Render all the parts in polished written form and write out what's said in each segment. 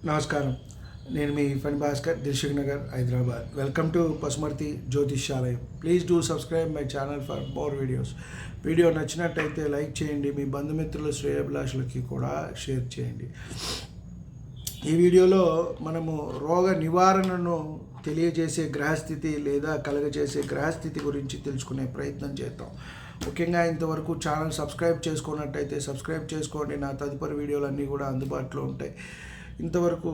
నమస్కారం. నేను మీ Phani Bhaskar, Dilsukhnagar, Hyderabad. Welcome to Pasumarthi Jyotishyalayam. Please do subscribe my channel for more videos. Video నచ్చినట్టయితే లైక్ చేయండి, మీ బంధుమిత్రుల శ్రేయోభిలాషులకి కూడా షేర్ చేయండి. ఈ వీడియోలో మనము రోగ నివారణను తెలియజేసే గ్రహస్థితి లేదా కలుగజేసే గ్రహస్థితి గురించి తెలుసుకునే ప్రయత్నం చేద్దాం. ముఖ్యంగా ఇంతవరకు ఛానల్ సబ్స్క్రైబ్ చేసుకున్నట్టయితే సబ్స్క్రైబ్ చేసుకోండి. నా తదుపరి వీడియోలన్నీ కూడా అందుబాటులో ఉంటాయి. ఇంతవరకు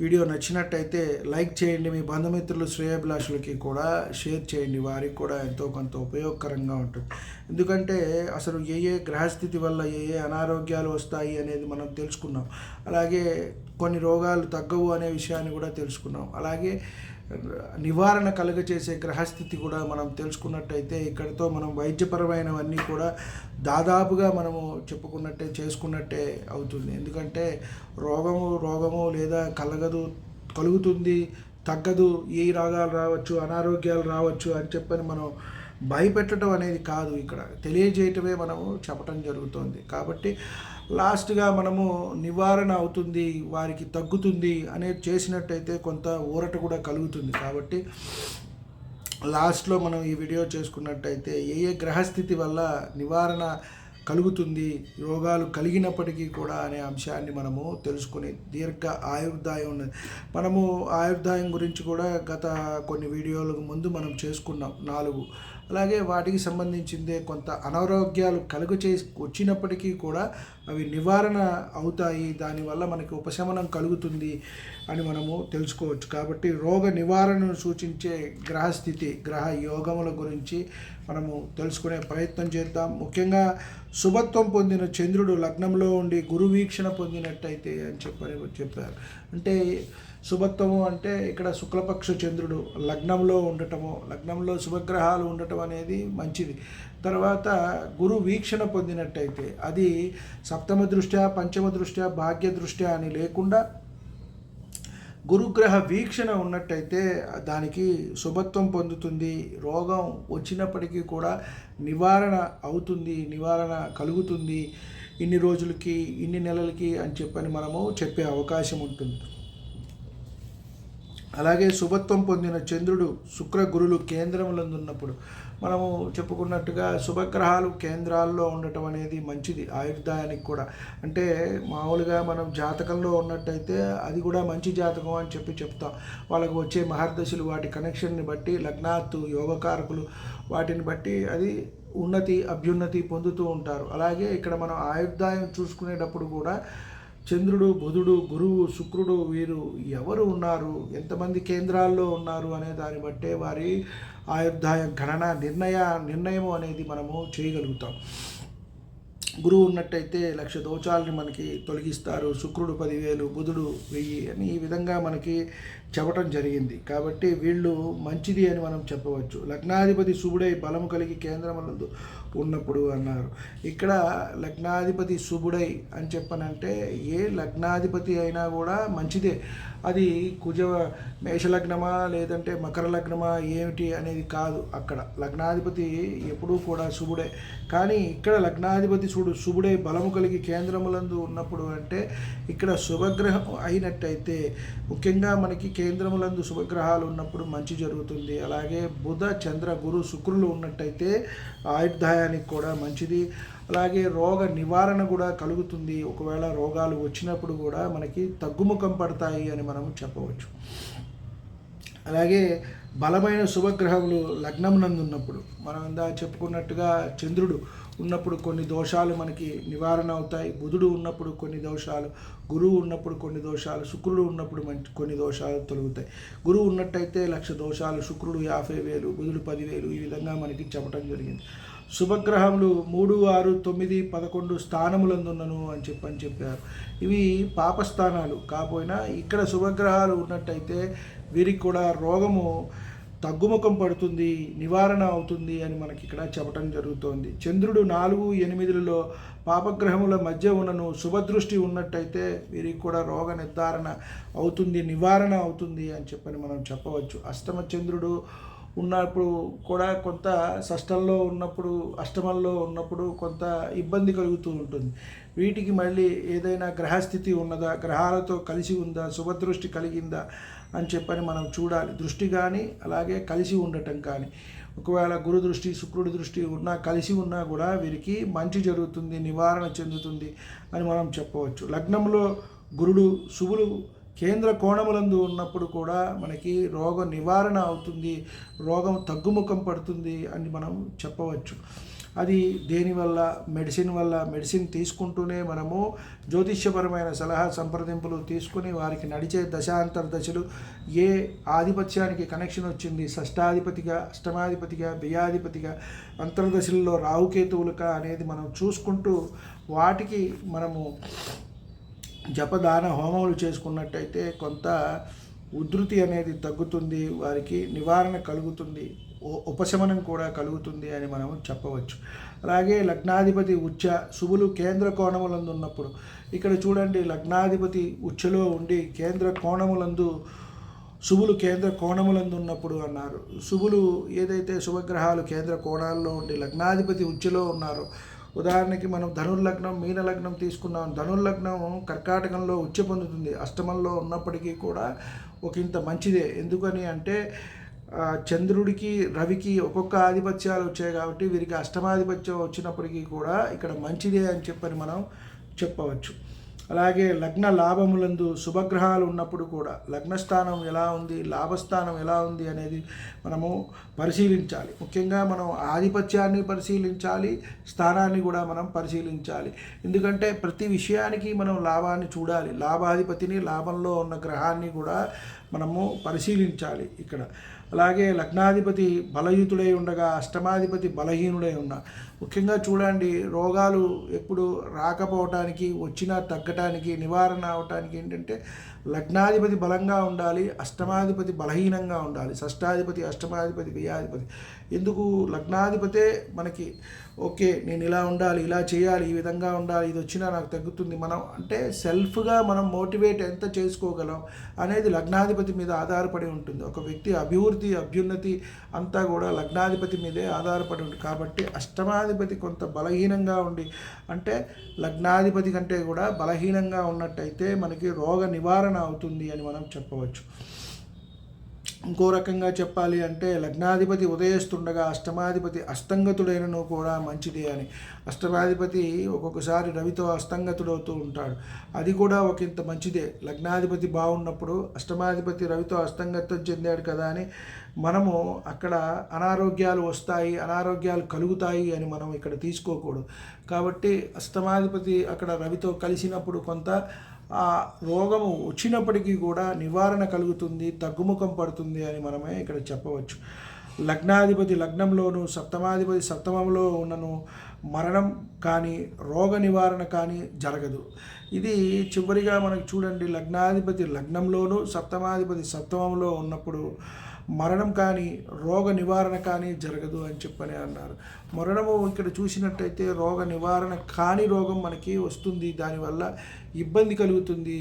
వీడియో నచ్చినట్టయితే లైక్ చేయండి, మీ బంధుమిత్రులు శ్రేయోభిలాషులకి కూడా షేర్ చేయండి, వారికి కూడా ఎంతో కొంత ఉపయోగకరంగా ఉంటుంది. ఎందుకంటే అసలు ఏ గ్రహస్థితి వల్ల ఏ అనారోగ్యాలు వస్తాయి అనేది మనం తెలుసుకున్నాం. అలాగే కొన్ని రోగాలు తగ్గవు అనే విషయాన్ని కూడా తెలుసుకున్నాం. అలాగే నివారణ కలుగచేసే గ్రహస్థితి కూడా మనం తెలుసుకున్నట్టయితే ఇక్కడితో మనం వైద్యపరమైనవన్నీ కూడా దాదాపుగా మనము చేసుకున్నట్టే అవుతుంది. ఎందుకంటే రోగము లేదా కలుగుతుంది, తగ్గదు, ఏ రోగాలు రావచ్చు, అనారోగ్యాలు రావచ్చు అని చెప్పని మనం భయపెట్టడం అనేది కాదు, ఇక్కడ తెలియజేయటమే మనము చెప్పటం జరుగుతుంది. కాబట్టి లాస్ట్గా మనము నివారణ అవుతుంది, వారికి తగ్గుతుంది అనేది చేసినట్టయితే కొంత ఊరట కూడా కలుగుతుంది. కాబట్టి లాస్ట్లో మనం ఈ వీడియో చేసుకున్నట్టయితే ఏ గ్రహస్థితి వల్ల నివారణ కలుగుతుంది, రోగాలు కలిగినప్పటికీ కూడా అనే అంశాన్ని మనము తెలుసుకుని దీర్ఘ ఆయుర్దాయం ఉన్నది. మనము ఆయుర్దాయం గురించి కూడా గత కొన్ని వీడియోలకు ముందు మనం చేసుకున్నాం 4. అలాగే వాటికి సంబంధించిందే కొంత అనారోగ్యాలు వచ్చినప్పటికీ కూడా అవి నివారణ అవుతాయి, దానివల్ల మనకి ఉపశమనం కలుగుతుంది అని మనము తెలుసుకోవచ్చు. కాబట్టి రోగ నివారణను సూచించే గ్రహస్థితి, గ్రహ యోగముల గురించి మనము తెలుసుకునే ప్రయత్నం చేద్దాం. ముఖ్యంగా శుభత్వం పొందిన చంద్రుడు లగ్నంలో ఉండి గురు వీక్షణ పొందినట్టయితే అని చెప్పారు. అంటే శుభత్వము అంటే ఇక్కడ శుక్లపక్ష చంద్రుడు లగ్నంలో ఉండటము, లగ్నంలో శుభగ్రహాలు ఉండటం అనేది మంచిది. తర్వాత గురు వీక్షణ పొందినట్టయితే అది సప్తమ దృష్ట్యా, పంచమ దృష్ట్యా, భాగ్య దృష్ట్యా అని లేకుండా గురుగ్రహ వీక్షణ ఉన్నట్టయితే దానికి శుభత్వం పొందుతుంది. రోగం వచ్చినప్పటికీ కూడా నివారణ అవుతుంది, నివారణ కలుగుతుంది, ఇన్ని రోజులకి, ఇన్ని నెలలకి అని చెప్పని మనము చెప్పే అవకాశం ఉంటుంది. అలాగే శుభత్వం పొందిన చంద్రుడు, శుక్ర, గురులు కేంద్రములందు ఉన్నప్పుడు మనము చెప్పుకున్నట్టుగా శుభగ్రహాలు కేంద్రాల్లో ఉండటం అనేది మంచిది ఆయుర్దాయానికి కూడా. అంటే మామూలుగా మనం జాతకంలో ఉన్నట్టయితే అది కూడా మంచి జాతకం అని చెప్తాం. వాళ్ళకు వచ్చే మహర్దశలు వాటి కనెక్షన్ని బట్టి, లగ్నాత్తు యోగకారకులు వాటిని బట్టి అది ఉన్నతి అభ్యున్నతి పొందుతూ ఉంటారు. అలాగే ఇక్కడ మనం ఆయుర్దాయం చూసుకునేటప్పుడు కూడా చంద్రుడు, బుధుడు, గురువు, శుక్రుడు వీరు ఎవరు ఉన్నారు, ఎంతమంది కేంద్రాల్లో ఉన్నారు అనే దాన్ని బట్టే వారి ఆయుర్దాయ గణన నిర్ణయం అనేది మనము చేయగలుగుతాం. గురువు ఉన్నట్టయితే 1,00,000 దోషాలని మనకి తొలగిస్తారు, శుక్రుడు 10,000, బుధుడు 1000 అని ఈ విధంగా మనకి చెప్పటం జరిగింది. కాబట్టి వీళ్ళు మంచిది అని మనం చెప్పవచ్చు. లగ్నాధిపతి శుభుడై బలము కలిగి కేంద్రములందు ఉన్నప్పుడు అన్నారు. ఇక్కడ లగ్నాధిపతి శుభుడై అని చెప్పనంటే ఏ లగ్నాధిపతి అయినా కూడా మంచిదే. అది మేషలగ్నమా లేదంటే మకర లగ్నమా ఏమిటి అనేది కాదు. అక్కడ లగ్నాధిపతి ఎప్పుడూ కూడా శుభుడే. కానీ ఇక్కడ లగ్నాధిపతి శుభుడై బలము కలిగి కేంద్రములందు ఉన్నప్పుడు అంటే ఇక్కడ శుభగ్రహం అయినట్టయితే, ముఖ్యంగా మనకి కేంద్రములందు శుభగ్రహాలు ఉన్నప్పుడు మంచి జరుగుతుంది. అలాగే బుధ, చంద్ర, గురు, శుక్రులు ఉన్నట్టయితే ఆయుర్దాయానికి కూడా మంచిది. అలాగే రోగ నివారణ కూడా కలుగుతుంది. ఒకవేళ రోగాలు వచ్చినప్పుడు కూడా మనకి తగ్గుముఖం పడతాయి అని మనం చెప్పవచ్చు. అలాగే బలమైన శుభగ్రహములు లగ్నమునందు ఉన్నప్పుడు మనం చెప్పుకున్నట్టుగా చంద్రుడు ఉన్నప్పుడు కొన్ని దోషాలు మనకి నివారణ అవుతాయి, బుధుడు ఉన్నప్పుడు కొన్ని దోషాలు, గురువు ఉన్నప్పుడు కొన్ని దోషాలు, శుక్రుడు ఉన్నప్పుడు కొన్ని దోషాలు తొలగుతాయి. గురువు ఉన్నట్టయితే 1,00,000 దోషాలు, శుక్రుడు 50,000, బుధుడు 10,000 ఈ విధంగా మనకి చెప్పడం జరిగింది. శుభగ్రహములు 3, 6, 9, 11 స్థానములందున్నను అని చెప్పారు. ఇవి పాపస్థానాలు కాకపోయినా ఇక్కడ శుభగ్రహాలు ఉన్నట్టయితే వీరికి కూడా రోగము తగ్గుముఖం పడుతుంది, నివారణ అవుతుంది అని మనకి ఇక్కడ చెప్పడం జరుగుతోంది. చంద్రుడు 4, 8లలో పాపగ్రహముల మధ్య ఉన్నను శుభదృష్టి ఉన్నట్టయితే వీరికి కూడా రోగ నిర్ధారణ అవుతుంది, నివారణ అవుతుంది అని మనం చెప్పవచ్చు. అష్టమ చంద్రుడు ఉన్నప్పుడు కూడా కొంత షష్టంలో ఉన్నప్పుడు, అష్టమంలో ఉన్నప్పుడు కొంత ఇబ్బంది కలుగుతూ ఉంటుంది. వీటికి మళ్ళీ ఏదైనా గ్రహస్థితి ఉన్నదా, గ్రహాలతో కలిసి ఉందా, శుభదృష్టి కలిగిందా అని చెప్పని మనం చూడాలి. దృష్టి కానీ అలాగే కలిసి ఉండటం కానీ, ఒకవేళ గురు దృష్టి, శుక్రుడి దృష్టి ఉన్నా, కలిసి ఉన్నా కూడా వీరికి మంచి జరుగుతుంది, నివారణ చెందుతుంది అని మనం చెప్పవచ్చు. లగ్నంలో గురుడు, శుభులు కేంద్ర కోణములందు ఉన్నప్పుడు కూడా మనకి రోగ నివారణ అవుతుంది, రోగం తగ్గుముఖం పడుతుంది అని మనం చెప్పవచ్చు. అది దేనివల్ల? మెడిసిన్ తీసుకుంటూనే మనము జ్యోతిష్యపరమైన సలహా సంప్రదింపులు తీసుకుని వారికి నడిచే దశాంతర దశలు, ఏ ఆధిపత్యానికి కనెక్షన్ వచ్చింది, షష్టాధిపతిగా, అష్టమాధిపతిగా, వ్యయాధిపతిగా, అంతర్దశల్లో రాహుకేతువులుగా అనేది మనం చూసుకుంటూ వాటికి మనము జపదాన హోమములు చేసుకున్నట్టయితే కొంత ఉధృతి అనేది తగ్గుతుంది, వారికి నివారణ కలుగుతుంది, ఉపశమనం కూడా కలుగుతుంది అని మనం చెప్పవచ్చు. అలాగే లగ్నాధిపతి ఉచ్చ, శుభులు కేంద్ర కోణములందు ఉన్నప్పుడు, ఇక్కడ చూడండి లగ్నాధిపతి ఉచ్చలో ఉండి కేంద్ర కోణములందు, శుభులు కేంద్ర కోణములందు ఉన్నప్పుడు అన్నారు. శుభులు ఏదైతే శుభగ్రహాలు కేంద్ర కోణాల్లో ఉండి లగ్నాధిపతి ఉచ్చలో ఉన్నారో, ఉదాహరణకి మనం ధనుర్లగ్నం, మీనలగ్నం తీసుకున్నాం. ధనుర్లగ్నం కర్కాటకంలో ఉచ్చ పొందుతుంది, అష్టమంలో ఉన్నప్పటికీ కూడా ఒకంత మంచిదే. ఎందుకని అంటే చంద్రుడికి, రవికి ఒక్కొక్క ఆధిపత్యాలు వచ్చాయి కాబట్టి వీరికి అష్టమాధిపత్యం వచ్చినప్పటికీ కూడా ఇక్కడ మంచిదే అని చెప్పని మనం చెప్పవచ్చు. అలాగే లగ్న లాభములందు శుభగ్రహాలు ఉన్నప్పుడు కూడా లగ్నస్థానం ఎలా ఉంది, లాభస్థానం ఎలా ఉంది అనేది మనము పరిశీలించాలి. ముఖ్యంగా మనం ఆధిపత్యాన్ని పరిశీలించాలి, స్థానాన్ని కూడా మనం పరిశీలించాలి. ఎందుకంటే ప్రతి విషయానికి మనం లాభాన్ని చూడాలి, లాభాధిపతిని, లాభంలో ఉన్న గ్రహాన్ని కూడా మనము పరిశీలించాలి ఇక్కడ. అలాగే లగ్నాధిపతి బలయుతుడై ఉండగా అష్టమాధిపతి బలహీనుడై ఉన్నా, ముఖ్యంగా చూడండి రోగాలు ఎప్పుడు రాకపోవటానికి, వచ్చినా తగ్గటానికి, నివారణ అవటానికి ఏంటంటే లగ్నాధిపతి బలంగా ఉండాలి, అష్టమాధిపతి బలహీనంగా ఉండాలి, షష్టాధిపతి, అష్టమాధిపతి, వ్యయాధిపతి. ఎందుకు? లగ్నాధిపతే మనకి ఓకే నేను ఇలా ఉండాలి, ఇలా చేయాలి, ఈ విధంగా ఉండాలి, ఇది వచ్చినా నాకు తగ్గుతుంది, మనం అంటే సెల్ఫ్గా మనం మోటివేట్ ఎంత చేసుకోగలం అనేది లగ్నాధిపతి మీద ఆధారపడి ఉంటుంది. ఒక వ్యక్తి అభివృద్ధి, అభ్యున్నతి అంతా కూడా లగ్నాధిపతి మీదే ఆధారపడి ఉంటుంది. కాబట్టి అష్టమాధిపతి కొంత బలహీనంగా ఉండి, అంటే లగ్నాధిపతి కంటే కూడా బలహీనంగా ఉన్నట్టయితే మనకి రోగ నివారణ అవుతుంది అని మనం చెప్పవచ్చు. ఇంకో రకంగా చెప్పాలి అంటే లగ్నాధిపతి ఉదయిస్తుండగా అష్టమాధిపతి అస్తంగతుడైనను కూడా మంచిదే అని. అష్టమాధిపతి ఒక్కొక్కసారి రవితో అస్తంగతుడవుతూ ఉంటాడు, అది కూడా ఒకంత మంచిదే. లగ్నాధిపతి బాగున్నప్పుడు అష్టమాధిపతి రవితో అస్తంగతం చెందాడు కదా అని మనము అక్కడ అనారోగ్యాలు వస్తాయి, అనారోగ్యాలు కలుగుతాయి అని మనం ఇక్కడ తీసుకోకూడదు. కాబట్టి అష్టమాధిపతి అక్కడ రవితో కలిసినప్పుడు కొంత ఆ రోగము వచ్చినప్పటికీ కూడా నివారణ కలుగుతుంది, తగ్గుముఖం పడుతుంది అని మనమే ఇక్కడ చెప్పవచ్చు. లగ్నాధిపతి లగ్నంలోను, సప్తమాధిపతి సప్తమంలో ఉన్నను మరణం కానీ రోగ నివారణ కానీ జరగదు. ఇది చివరిగా మనకు చూడండి, లగ్నాధిపతి లగ్నంలోను, సప్తమాధిపతి సప్తమంలో ఉన్నప్పుడు మరణం కానీ రోగ నివారణ కానీ జరగదు అని చెప్పని అన్నారు. మరణము ఇక్కడ చూసినట్టయితే రోగ నివారణ కాని రోగం మనకి వస్తుంది, దానివల్ల ఇబ్బంది కలుగుతుంది,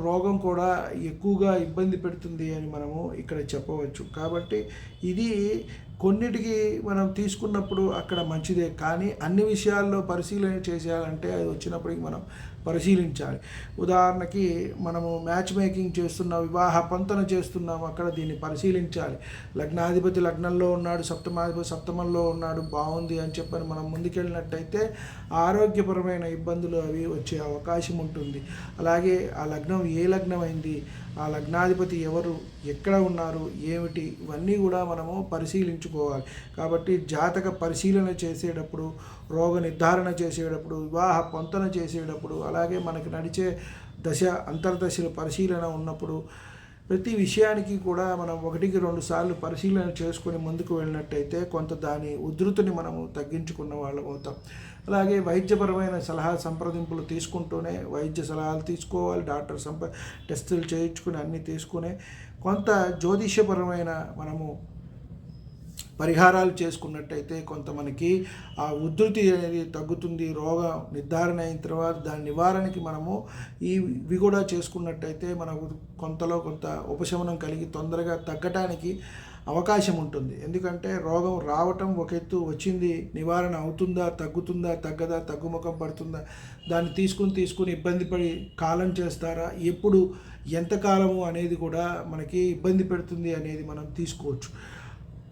రోగం కూడా ఎక్కువగా ఇబ్బంది పెడుతుంది అని మనము ఇక్కడ చెప్పవచ్చు. కాబట్టి ఇది కొన్నిటికి మనం తీసుకున్నప్పుడు అక్కడ మంచిదే, కానీ అన్ని విషయాల్లో పరిశీలన చేసేయాలంటే అది వచ్చినప్పటికి మనం పరిశీలించాలి. ఉదాహరణకి మనము మ్యాచ్ మేకింగ్ చేస్తున్నాం, వివాహ పంతన చేస్తున్నాం, అక్కడ దీన్ని పరిశీలించాలి. లగ్నాధిపతి లగ్నంలో ఉన్నాడు, సప్తమాధిపతి సప్తమంలో ఉన్నాడు, బాగుంది అని చెప్పని మనం ముందుకెళ్ళినట్టయితే ఆరోగ్యపరమైన ఇబ్బందులు అవి వచ్చే అవకాశం ఉంటుంది. అలాగే ఆ లగ్నం ఏ లగ్నం అయింది, ఆ లగ్నాధిపతి ఎవరు, ఎక్కడ ఉన్నారు, ఏమిటి, ఇవన్నీ కూడా మనము పరిశీలించుకోవాలి. కాబట్టి జాతక పరిశీలన చేసేటప్పుడు, రోగ నిర్ధారణ చేసేటప్పుడు, వివాహ పొంతన చేసేటప్పుడు, అలాగే మనకి నడిచే దశ అంతర్దశల పరిశీలన ఉన్నప్పుడు ప్రతి విషయానికి కూడా మనం 1-2 సార్లు పరిశీలన చేసుకొని ముందుకు వెళ్ళినట్టయితే కొంత దాని ఉధృతిని మనము తగ్గించుకున్న వాళ్ళం అవుతాం. అలాగే వైద్యపరమైన సలహా సంప్రదింపులు తీసుకుంటూనే వైద్య సలహాలు తీసుకోవాలి, డాక్టర్ టెస్టులు చేయించుకుని అన్నీ తీసుకునే కొంత జ్యోతిష్యపరమైన మనము పరిహారాలు చేసుకున్నట్టయితే కొంత మనకి ఆ ఉధృతి అనేది తగ్గుతుంది. రోగం నిర్ధారణ అయిన తర్వాత దాని నివారణకి మనము ఇవి కూడా చేసుకున్నట్టయితే మనకు కొంతలో కొంత ఉపశమనం కలిగి తొందరగా తగ్గటానికి అవకాశం ఉంటుంది. ఎందుకంటే రోగం రావటం ఒక ఎత్తు, వచ్చింది నివారణ అవుతుందా, తగ్గుతుందా, తగ్గదా, తగ్గుముఖం పడుతుందా, దాన్ని తీసుకుని ఇబ్బంది పడి కాలం చేస్తారా, ఎప్పుడు ఎంతకాలము అనేది కూడా మనకి ఇబ్బంది పెడుతుంది అనేది మనం తీసుకోవచ్చు.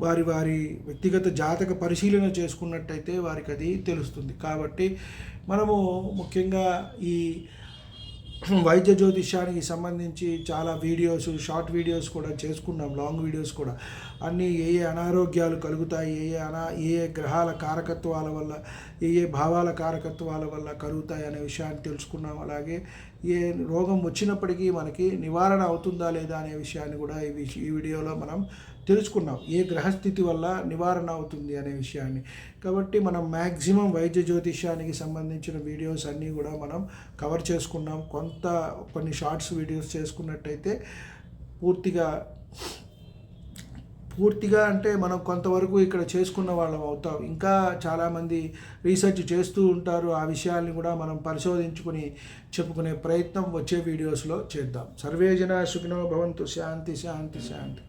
వారి వ్యక్తిగత జాతక పరిశీలన చేసుకున్నట్టయితే వారికి అది తెలుస్తుంది. కాబట్టి మనము ముఖ్యంగా ఈ వైద్య జ్యోతిష్యానికి సంబంధించి చాలా వీడియోస్, షార్ట్ వీడియోస్ కూడా చేసుకున్నాం, లాంగ్ వీడియోస్ కూడా. అన్నీ ఏ అనారోగ్యాలు కలుగుతాయి, ఏ గ్రహాల కారకత్వాల వల్ల, ఏ భావాల కారకత్వాల వల్ల కలుగుతాయి అనే విషయాన్ని తెలుసుకున్నాం. అలాగే ఏ రోగం వచ్చినప్పటికీ మనకి నివారణ అవుతుందా లేదా అనే విషయాన్ని కూడా ఈ వీడియోలో మనం తెలుసుకున్నాం. ఏ గ్రహస్థితి వల్ల నివారణ అవుతుంది అనే విషయాన్ని. కాబట్టి మనం మ్యాక్సిమం వైద్య జ్యోతిష్యానికి సంబంధించిన వీడియోస్ అన్నీ కూడా మనం కవర్ చేసుకున్నాం. కొన్ని షార్ట్స్ వీడియోస్ చేసుకున్నట్టయితే పూర్తిగా అంటే మనం కొంతవరకు ఇక్కడ చేసుకున్న వాళ్ళం అవుతాం. ఇంకా చాలామంది రీసెర్చ్ చేస్తూ ఉంటారు. ఆ విషయాల్ని కూడా మనం పరిశోధించుకుని చెప్పుకునే ప్రయత్నం వచ్చే వీడియోస్లో చేద్దాం. సర్వేజన సుఖినో భవంతు. శాంతి శాంతి శాంతి.